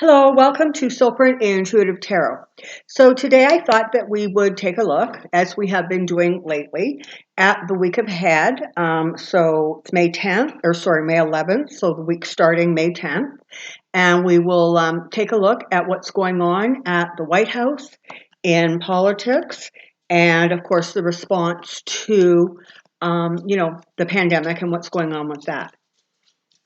Hello, welcome to Soulprint Intuitive Tarot. So today I thought that we would take a look, as we have been doing lately, at the week ahead. So it's May 11th, so the week starting May 10th. And we will take a look at what's going on at the White House, in politics, and of course the response to, the pandemic and what's going on with that.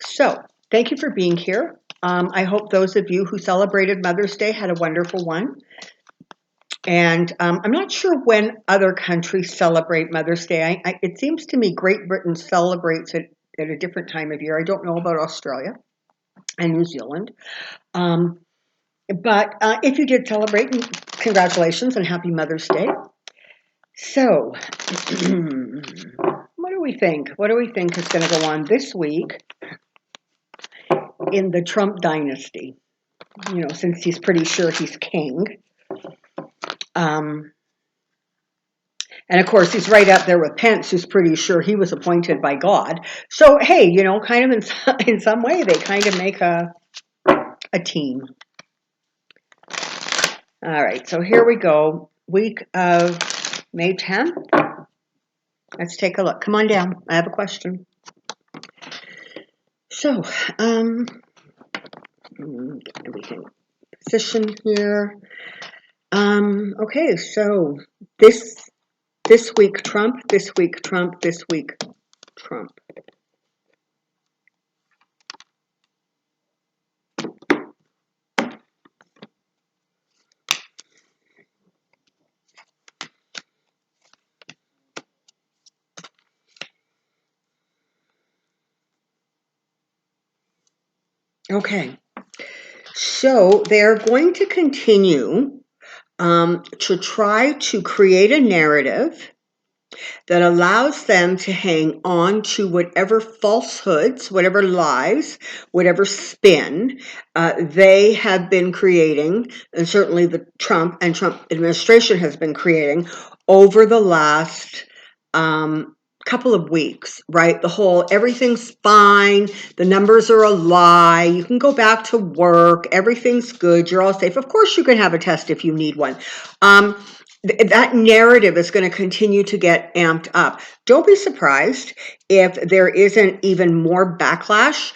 So thank you for being here. I hope those of you who celebrated Mother's Day had a wonderful one. And I'm not sure when other countries celebrate Mother's Day. It seems to me Great Britain celebrates it at a different time of year. I don't know about Australia and New Zealand. But if you did celebrate, congratulations and happy Mother's Day. So what do we think? What do we think is going to go on this week in the Trump dynasty? Since he's pretty sure he's king. And of course, he's right up there with Pence, who's pretty sure he was appointed by God. So, hey, kind of in some way, they kind of make a team. All right, so here we go. Week of May 10th. Let's take a look. Come on down. I have a question. So, get everything positioned here. Okay, so this week Trump, this week Trump, this week Trump. Okay, so they're going to continue to try to create a narrative that allows them to hang on to whatever falsehoods, whatever lies, whatever spin they have been creating, and certainly the Trump administration has been creating over the last couple of weeks, right? The whole everything's fine, the numbers are a lie, you can go back to work, everything's good, you're all safe. Of course you can have a test if you need one. That narrative is going to continue to get amped up. Don't be surprised if there isn't even more backlash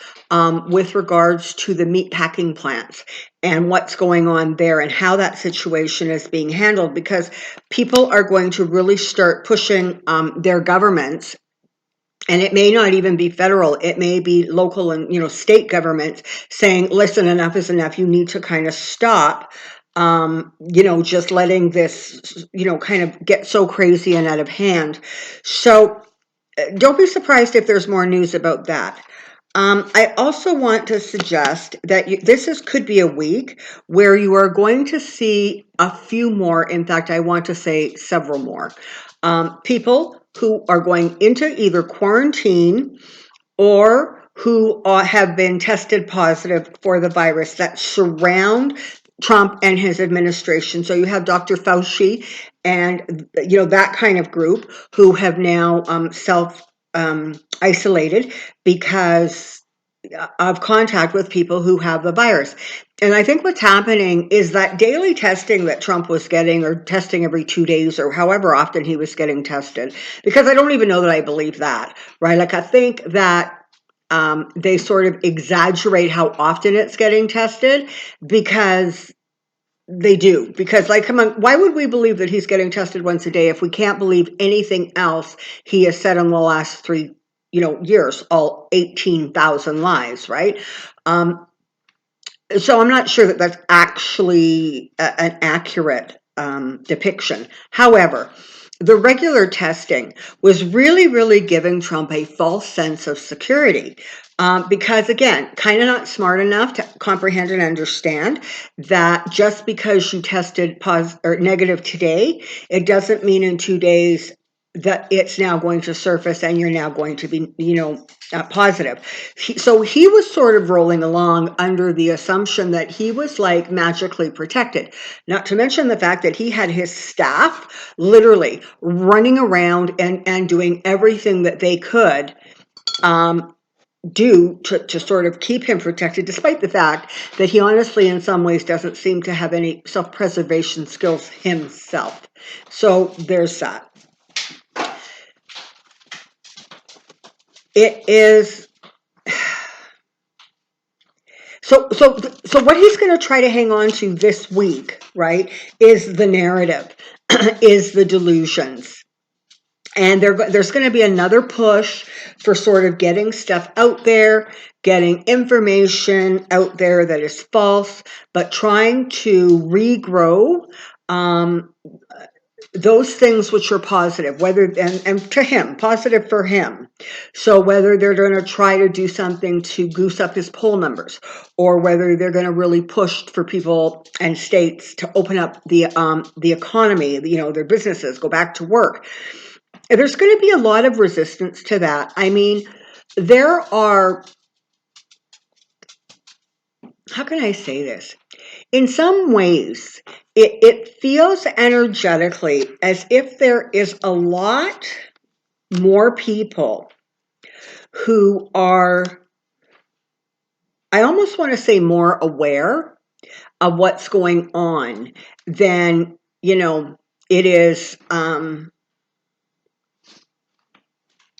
with regards to the meatpacking plants and what's going on there and how that situation is being handled, because people are going to really start pushing their governments. And it may not even be federal, it may be local and state governments saying, listen, enough is enough. You need to kind of stop just letting this, kind of get so crazy and out of hand. So don't be surprised if there's more news about that. I also want to suggest that could be a week where you are going to see a few more. In fact, I want to say several more people who are going into either quarantine or who have been tested positive for the virus that surround Trump and his administration. So you have Dr. Fauci and that kind of group who have now isolated because of contact with people who have the virus. And I think what's happening is that daily testing that Trump was getting, or testing every 2 days, or however often he was getting tested, because I don't even know that I believe that, right? Like, I think that they sort of exaggerate how often it's getting tested, because they do. Because, like, come on, why would we believe that he's getting tested once a day if we can't believe anything else he has said in the last 3 years, all 18,000 lies, right? So I'm not sure that that's actually an accurate depiction. However, the regular testing was really, really giving Trump a false sense of security. Because, again, kind of not smart enough to comprehend and understand that just because you tested positive or negative today, it doesn't mean in 2 days that it's now going to surface and you're now going to be, positive. So he was sort of rolling along under the assumption that he was like magically protected. Not to mention the fact that he had his staff literally running around and doing everything that they could do to sort of keep him protected, despite the fact that he honestly, in some ways, doesn't seem to have any self-preservation skills himself. So there's that. It is so what he's going to try to hang on to this week, right, is the narrative, is the delusions. And there's going to be another push for sort of getting stuff out there, getting information out there that is false, but trying to regrow those things which are positive, whether and to him, positive for him. So whether they're going to try to do something to goose up his poll numbers, or whether they're going to really push for people and states to open up the economy, their businesses, go back to work. There's going to be a lot of resistance to that. I mean, there are, how can I say this? In some ways, it feels energetically as if there is a lot more people who are, I almost want to say, more aware of what's going on than, it is, than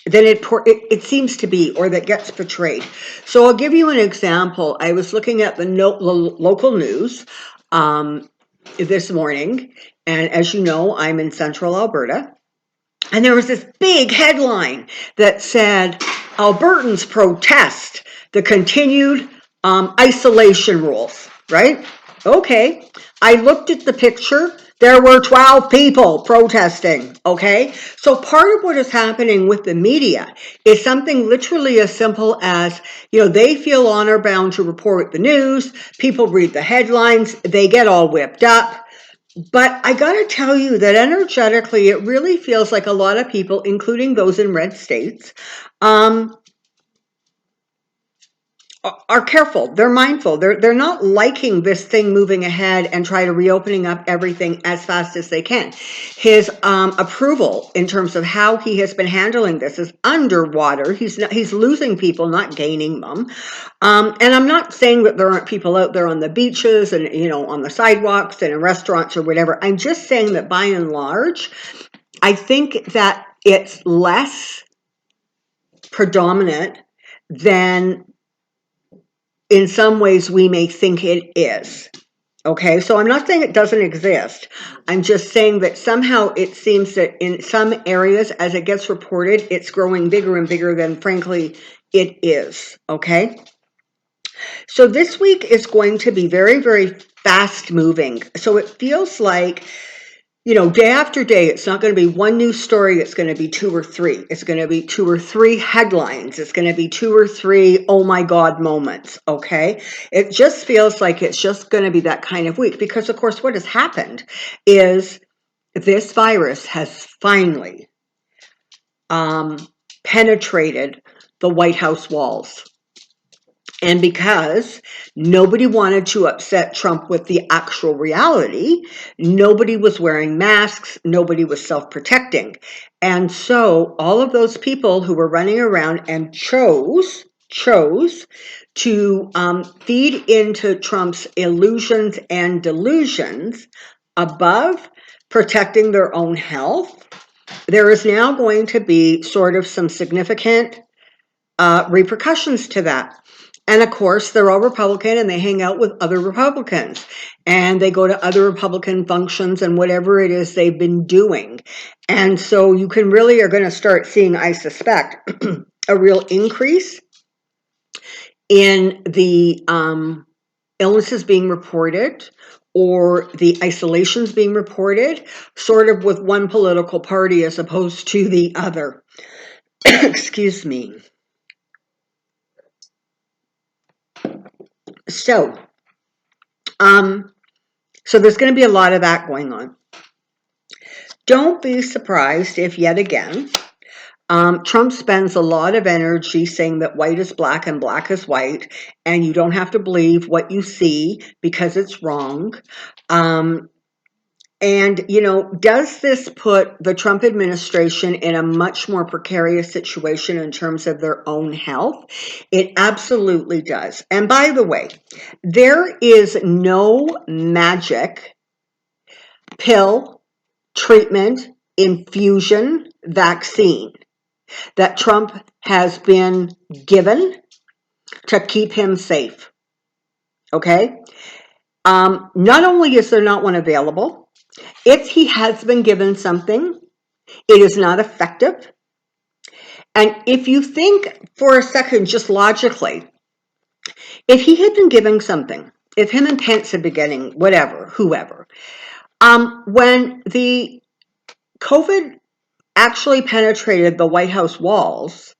it seems to be, or that gets portrayed. So I'll give you an example. I was looking at the local news this morning, and as you know, I'm in central Alberta, and there was this big headline that said, Albertans protest the continued isolation rules, right? Okay. I looked at the picture. There were 12 people protesting, okay? So part of what is happening with the media is something literally as simple as, they feel honor bound to report the news. People read the headlines. They get all whipped up. But I got to tell you that energetically, it really feels like a lot of people, including those in red states, are careful. They're mindful. They're not liking this thing moving ahead and try to reopening up everything as fast as they can. His approval in terms of how he has been handling this is underwater. He's losing people, not gaining them. And I'm not saying that there aren't people out there on the beaches and on the sidewalks and in restaurants or whatever. I'm just saying that by and large, I think that it's less predominant than in some ways we may think it is. Okay, so I'm not saying it doesn't exist. I'm just saying that somehow it seems that in some areas, as it gets reported, it's growing bigger and bigger than, frankly, it is. Okay, so this week is going to be very, very fast moving. So it feels like, day after day, it's not going to be one news story. It's going to be two or three. It's going to be two or three headlines. It's going to be two or three, oh my God, moments. Okay. It just feels like it's just going to be that kind of week because, of course, what has happened is this virus has finally penetrated the White House walls. And because nobody wanted to upset Trump with the actual reality, nobody was wearing masks, nobody was self-protecting. And so all of those people who were running around and chose to feed into Trump's illusions and delusions above protecting their own health, there is now going to be sort of some significant repercussions to that. And of course, they're all Republican and they hang out with other Republicans and they go to other Republican functions and whatever it is they've been doing. And so you can really are going to start seeing, I suspect, a real increase in the illnesses being reported or the isolations being reported, sort of with one political party as opposed to the other. Excuse me. So there's going to be a lot of that going on. Don't be surprised if yet again, Trump spends a lot of energy saying that white is black and black is white, and you don't have to believe what you see because it's wrong. And, does this put the Trump administration in a much more precarious situation in terms of their own health? It absolutely does. And by the way, there is no magic pill, treatment, infusion, vaccine that Trump has been given to keep him safe. Okay? Not only is there not one available, if he has been given something, it is not effective. And if you think for a second, just logically, if he had been given something, if him and Pence had been getting whatever, whoever, when the COVID actually penetrated the White House walls,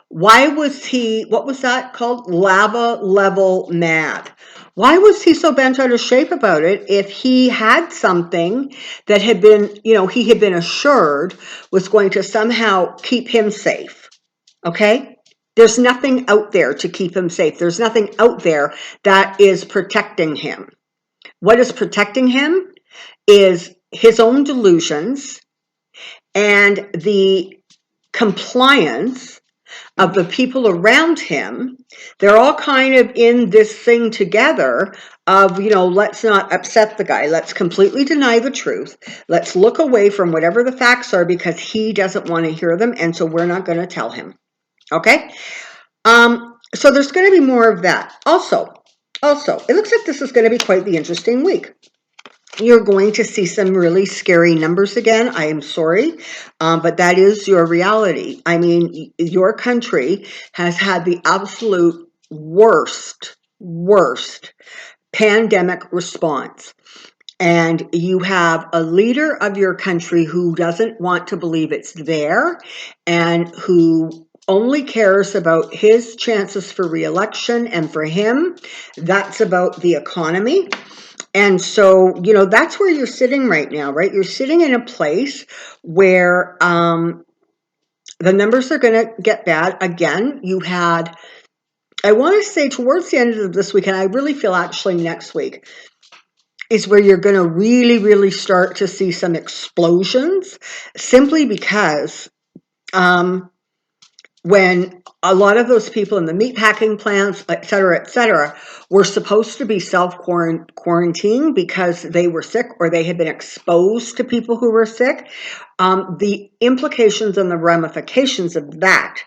why was he, what was that called? Lava level mad. Why was he so bent out of shape about it if he had something that had been, he had been assured was going to somehow keep him safe? Okay? There's nothing out there to keep him safe. There's nothing out there that is protecting him. What is protecting him is his own delusions and the compliance of the people around him. They're all kind of in this thing together of, let's not upset the guy. Let's completely deny the truth. Let's look away from whatever the facts are because he doesn't want to hear them. And so we're not going to tell him. Okay? So there's going to be more of that. Also, it looks like this is going to be quite the interesting week. You're going to see some really scary numbers again. I am sorry, but that is your reality. I mean, your country has had the absolute worst pandemic response. And you have a leader of your country who doesn't want to believe it's there and who only cares about his chances for re-election. And for him, that's about the economy. And so, that's where you're sitting right now, right? You're sitting in a place where the numbers are going to get bad. Again, you had, I want to say towards the end of this week, and I really feel actually next week, is where you're going to really, really start to see some explosions simply because when a lot of those people in the meatpacking plants, et cetera, were supposed to be self-quarantined because they were sick or they had been exposed to people who were sick, the implications and the ramifications of that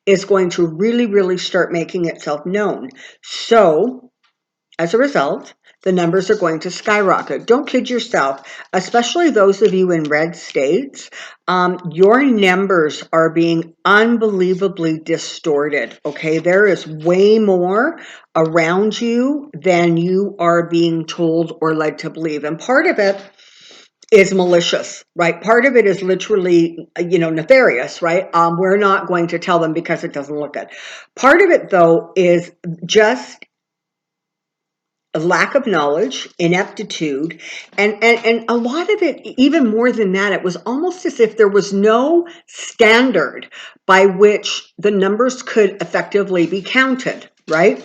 is going to really, really start making itself known. So, as a result, the numbers are going to skyrocket. Don't kid yourself, especially those of you in red states. Your numbers are being unbelievably distorted, okay? There is way more around you than you are being told or led to believe. And part of it is malicious, right? Part of it is literally, nefarious, right? We're not going to tell them because it doesn't look good. Part of it, though, is just a lack of knowledge, ineptitude, and a lot of it, even more than that, it was almost as if there was no standard by which the numbers could effectively be counted, right?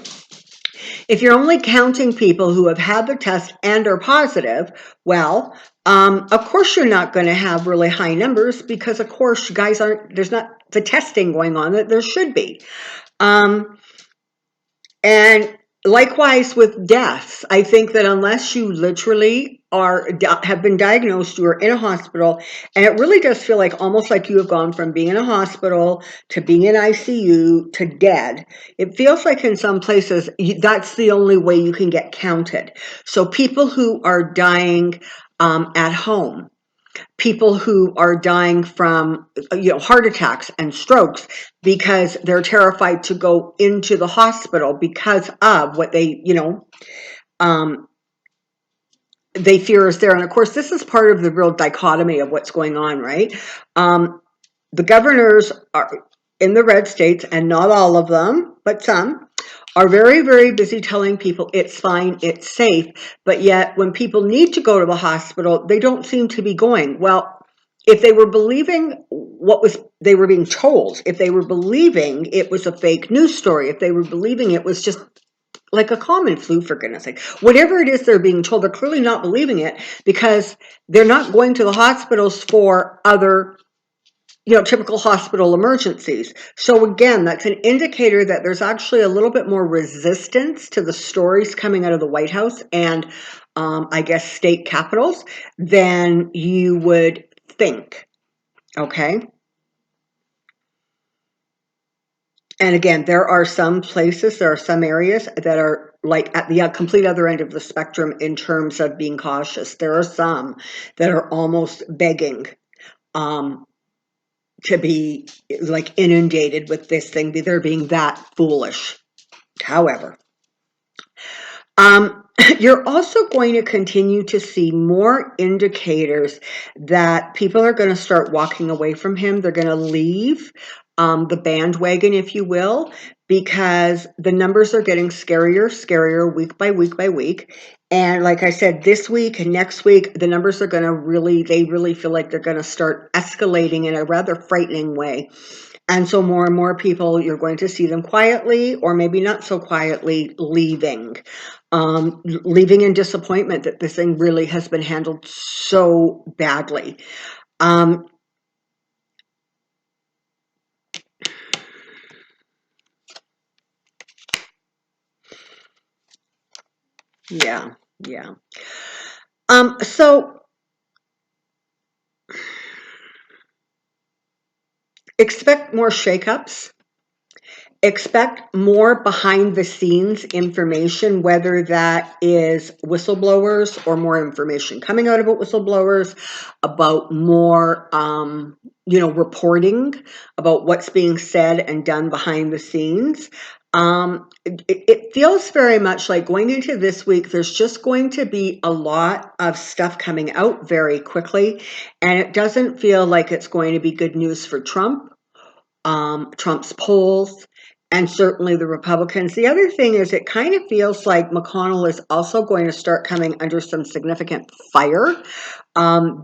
If you're only counting people who have had the test and are positive, well, of course you're not going to have really high numbers because, of course, there's not the testing going on that there should be. And likewise with deaths, I think that unless you literally have been diagnosed, you are in a hospital, and it really does feel like almost like you have gone from being in a hospital to being in ICU to dead. It feels like in some places that's the only way you can get counted. So people who are dying at home, people who are dying from heart attacks and strokes because they're terrified to go into the hospital because of what they fear is there. And of course, this is part of the real dichotomy of what's going on, right? The governors are in the red states, and not all of them, but some, are very, very busy telling people it's fine, it's safe, but yet when people need to go to the hospital, they don't seem to be going. Well, if they were believing they were being told, if they were believing it was a fake news story, if they were believing it was just like a common flu, for goodness sake. Whatever it is they're being told, they're clearly not believing it because they're not going to the hospitals for other, typical hospital emergencies. So again, that's an indicator that there's actually a little bit more resistance to the stories coming out of the White House and I guess state capitals than you would think, okay? And again, there are some places, there are some areas that are like at the complete other end of the spectrum in terms of being cautious. There are some that are almost begging to be like inundated with this thing. They're being that foolish. However, you're also going to continue to see more indicators that people are going to start walking away from him. They're going to leave the bandwagon, if you will, because the numbers are getting scarier week by week by week. And like I said, this week and next week, the numbers are going to they really feel like they're going to start escalating in a rather frightening way. And so more and more people, you're going to see them quietly or maybe not so quietly leaving in disappointment that this thing really has been handled so badly. Yeah. So expect more shakeups. Expect more behind the scenes information, whether that is whistleblowers or more information coming out about whistleblowers, about more, reporting about what's being said and done behind the scenes. It feels very much like going into this week, there's just going to be a lot of stuff coming out very quickly, and it doesn't feel like it's going to be good news for Trump. Trump's polls, and certainly the Republicans. The other thing is it kind of feels like McConnell is also going to start coming under some significant fire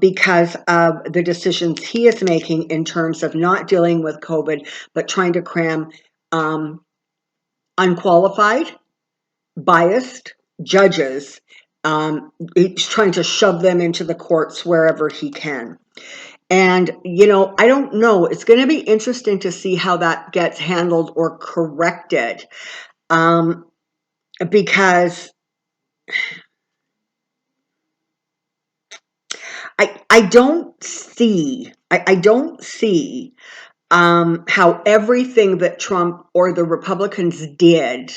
because of the decisions he is making in terms of not dealing with COVID, but trying to cram unqualified, biased judges. He's trying to shove them into the courts wherever he can. And, I don't know. It's going to be interesting to see how that gets handled or corrected. Because I don't see, I don't see how everything that Trump or the Republicans did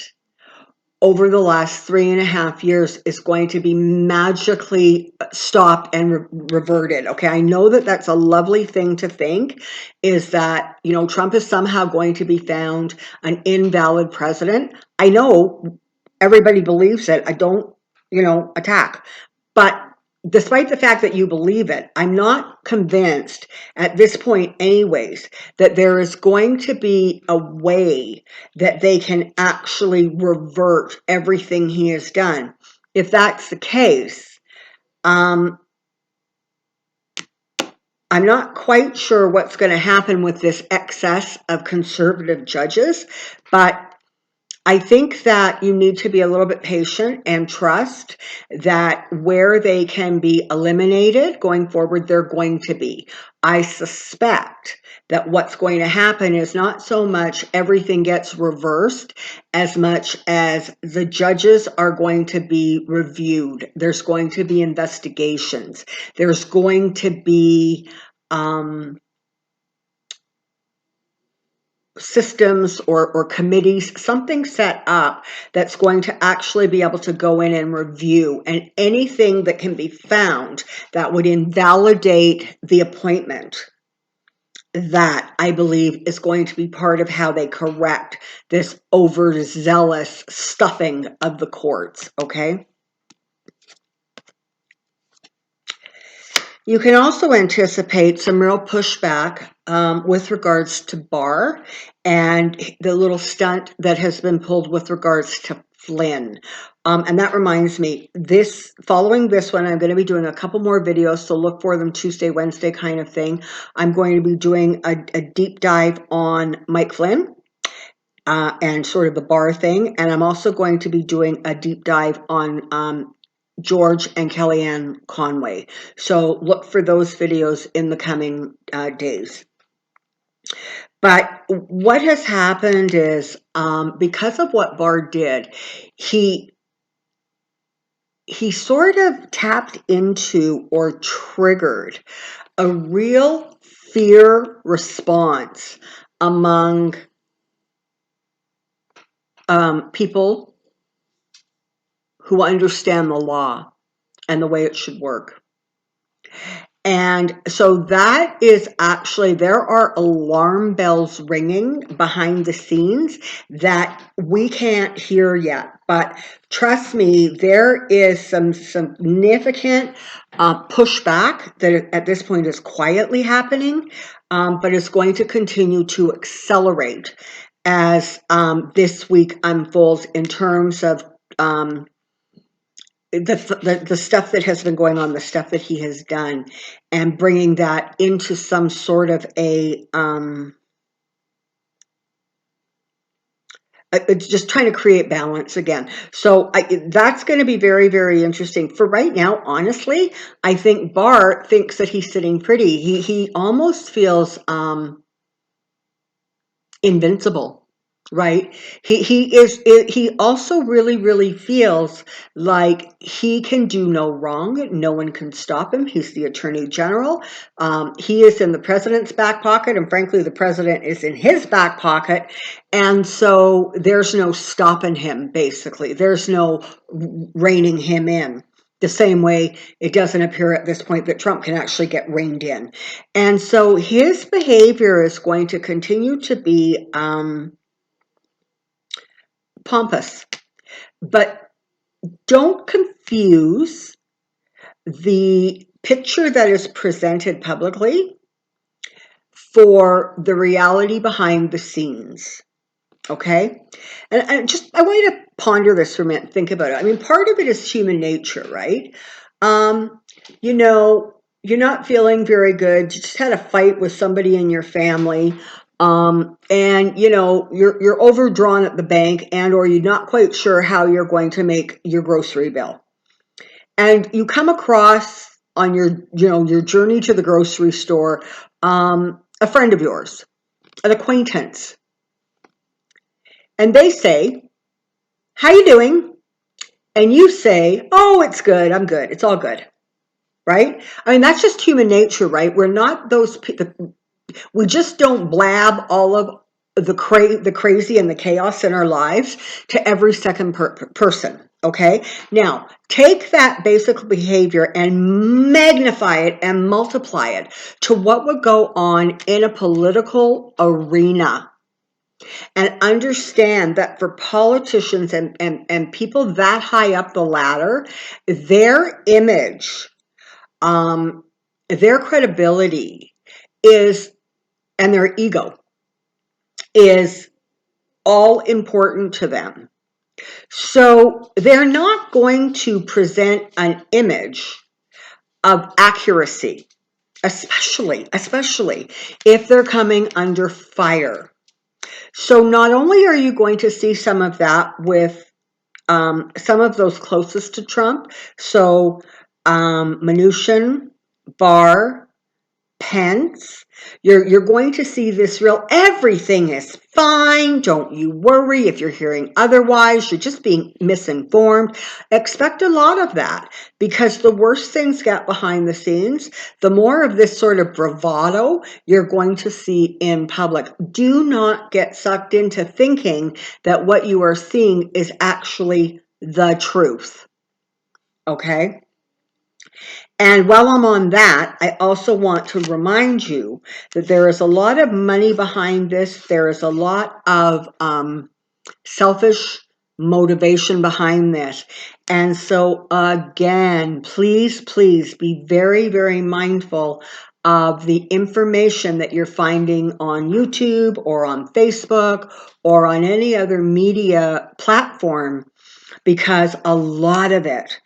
over the last 3.5 years is going to be magically stopped and reverted. Okay, I know that that's a lovely thing to think, is that, Trump is somehow going to be found an invalid president. I know everybody believes it. I don't, attack. But despite the fact that you believe it, I'm not convinced at this point anyways that there is going to be a way that they can actually revert everything he has done. If that's the case, I'm not quite sure what's going to happen with this excess of conservative judges, but I think that you need to be a little bit patient and trust that where they can be eliminated going forward, they're going to be. I suspect that what's going to happen is not so much everything gets reversed as much as the judges are going to be reviewed. There's going to be investigations. There's going to be systems or committees, something set up that's going to actually be able to go in and review, and anything that can be found that would invalidate the appointment, that I believe is going to be part of how they correct this overzealous stuffing of the courts, okay? You can also anticipate some real pushback with regards to Barr and the little stunt that has been pulled with regards to Flynn. And that reminds me, following this one, I'm going to be doing a couple more videos, so look for them Tuesday, Wednesday kind of thing. I'm going to be doing a deep dive on Mike Flynn and sort of the bar thing. And I'm also going to be doing a deep dive on George and Kellyanne Conway. So look for those videos in the coming days. But what has happened is because of what Barr did, he sort of tapped into or triggered a real fear response among people who understand the law and the way it should work. And so that is actually, there are alarm bells ringing behind the scenes that we can't hear yet. But trust me, there is some significant pushback that at this point is quietly happening, but it's going to continue to accelerate as this week unfolds in terms of the stuff that has been going on, the stuff that he has done, and bringing that into some sort of just trying to create balance again. So that's going to be very, very interesting. For right now, honestly, I think Barr thinks that he's sitting pretty. He almost feels invincible. Right. He also really feels like he can do no wrong. No one can stop him. He's the Attorney General. He is in the president's back pocket, and frankly, the president is in his back pocket. And so there's no stopping him, basically. There's no reining him in. The same way it doesn't appear at this point that Trump can actually get reined in. And so his behavior is going to continue to be pompous, but don't confuse the picture that is presented publicly for the reality behind the scenes. Okay? And just, I want you to ponder this for a minute, think about it. I mean, part of it is human nature, right? You know, you're not feeling very good. You just had a fight with somebody in your family. And you know, you're overdrawn at the bank, and or you're not quite sure how you're going to make your grocery bill. And you come across on your journey to the grocery store, a friend of yours, an acquaintance, and they say, "How you doing?" And you say, "Oh, it's good. I'm good. It's all good." Right? I mean, that's just human nature, right? We're not those people. We just don't blab all of the crazy and the chaos in our lives to every second person. Okay. Now take that basic behavior and magnify it and multiply it to what would go on in a political arena. And understand that for politicians and people that high up the ladder, their image, their credibility is, and their ego is all important to them. So they're not going to present an image of accuracy, especially if they're coming under fire. So not only are you going to see some of that with some of those closest to Trump, so Mnuchin, Barr, Pence, you're going to see this real, everything is fine, don't you worry. If you're hearing otherwise, you're just being misinformed. Expect a lot of that, because the worse things get behind the scenes, the more of this sort of bravado you're going to see in public. Do not get sucked into thinking that what you are seeing is actually the truth. Okay? And while I'm on that, I also want to remind you that there is a lot of money behind this. There is a lot of selfish motivation behind this. And so again, please be very mindful of the information that you're finding on YouTube or on Facebook or on any other media platform, because a lot of it,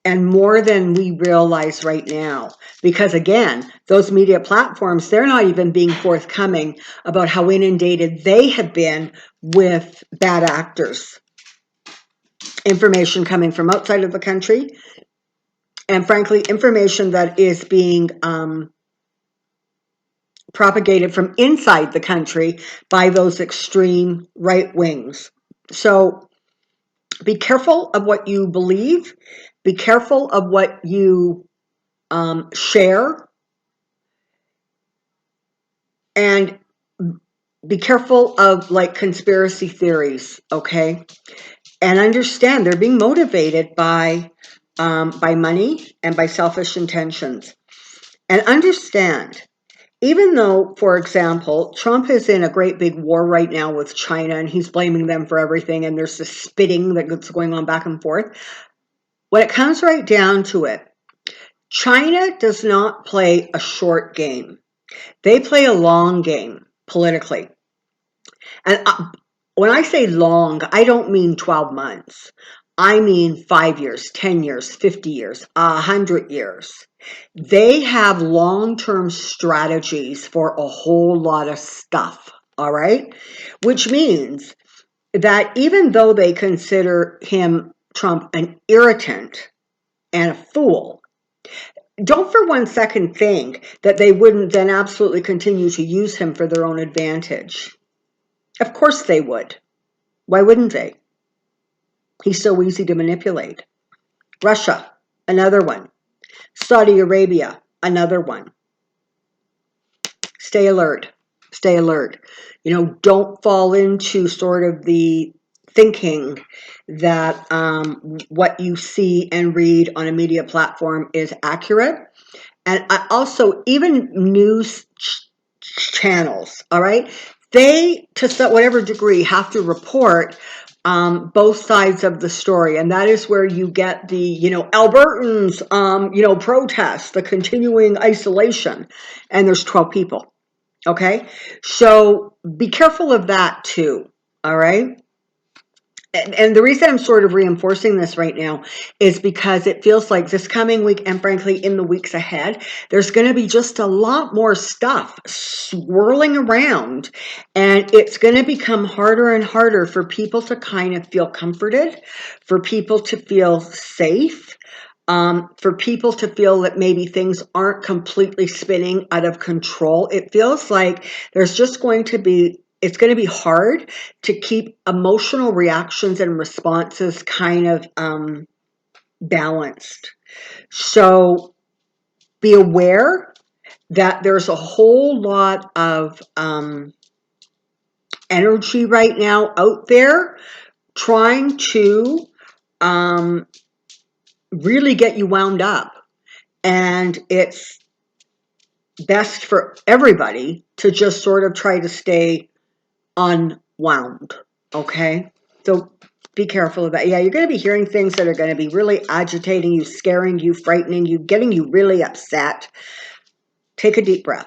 and more than we realize right now. Because again, those media platforms, they're not even being forthcoming about how inundated they have been with bad actors. Information coming from outside of the country, and frankly, information that is being propagated from inside the country by those extreme right wings. So be careful of what you believe. Be careful of what you share, and be careful of like conspiracy theories, okay? And understand they're being motivated by money and by selfish intentions. And understand, even though, for example, Trump is in a great big war right now with China and he's blaming them for everything, and there's this spitting that's going on back and forth, when it comes right down to it, China does not play a short game. They play a long game politically. And when I say long, I don't mean 12 months. I mean 5 years, 10 years, 50 years, 100 years. They have long-term strategies for a whole lot of stuff, all right? Which means that even though they consider him, Trump, an irritant and a fool, don't for one second think that they wouldn't then absolutely continue to use him for their own advantage. Of course they would. Why wouldn't they? He's so easy to manipulate. Russia, another one. Saudi Arabia, another one. Stay alert. Stay alert. Don't fall into sort of the thinking that what you see and read on a media platform is accurate. And also, even news channels, all right? They, to whatever degree, have to report both sides of the story. And that is where you get the, Albertans, protest, the continuing isolation. And there's 12 people, okay? So be careful of that too, all right? And the reason I'm sort of reinforcing this right now is because it feels like this coming week, and frankly, in the weeks ahead, there's going to be just a lot more stuff swirling around, and it's going to become harder and harder for people to kind of feel comforted, for people to feel safe, for people to feel that maybe things aren't completely spinning out of control. It feels like there's just it's going to be hard to keep emotional reactions and responses kind of balanced. So be aware that there's a whole lot of energy right now out there trying to really get you wound up. And it's best for everybody to just sort of try to stay unwound, okay? So be careful of that. Yeah, you're going to be hearing things that are going to be really agitating you, scaring you, frightening you, getting you really upset. Take a deep breath.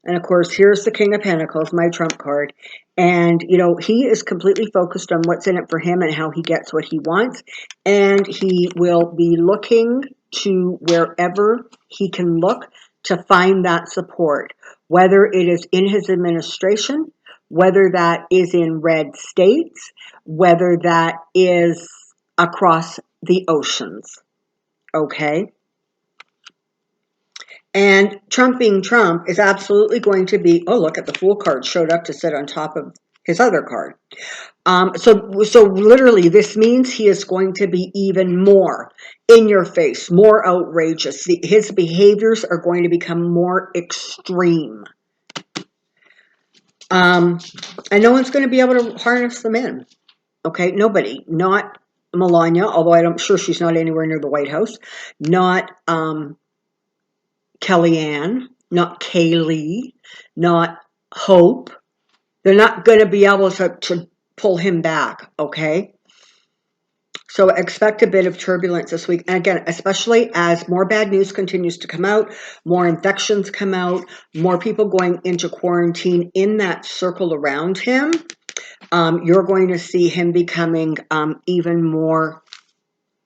And of course, here's the King of Pentacles, my trump card. And, he is completely focused on what's in it for him and how he gets what he wants. And he will be looking to wherever he can look to find that support, whether it is in his administration, whether that is in red states, whether that is across the oceans. Okay? And Trump being Trump is absolutely going to be, oh, look at the Fool card showed up to sit on top of his other card. So literally this means he is going to be even more in your face, more outrageous. His behaviors are going to become more extreme. And no one's going to be able to harness them in. Okay, nobody. Not Melania, although I'm sure she's not anywhere near the White House. Not Kellyanne, not Kaylee, not Hope. They're not going to be able to pull him back, okay? So expect a bit of turbulence this week. And again, especially as more bad news continues to come out, more infections come out, more people going into quarantine in that circle around him, you're going to see him becoming even more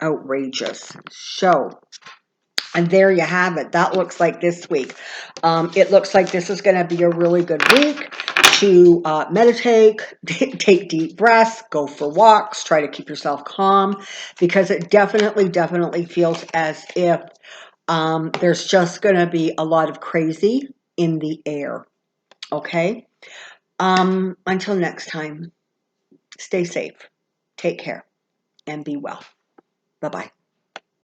outrageous show. And there you have it. That looks like this week. It looks like this is going to be a really good week to meditate, take deep breaths, go for walks, try to keep yourself calm, because it definitely feels as if there's just going to be a lot of crazy in the air. Okay? Until next time, stay safe, take care, and be well. Bye-bye.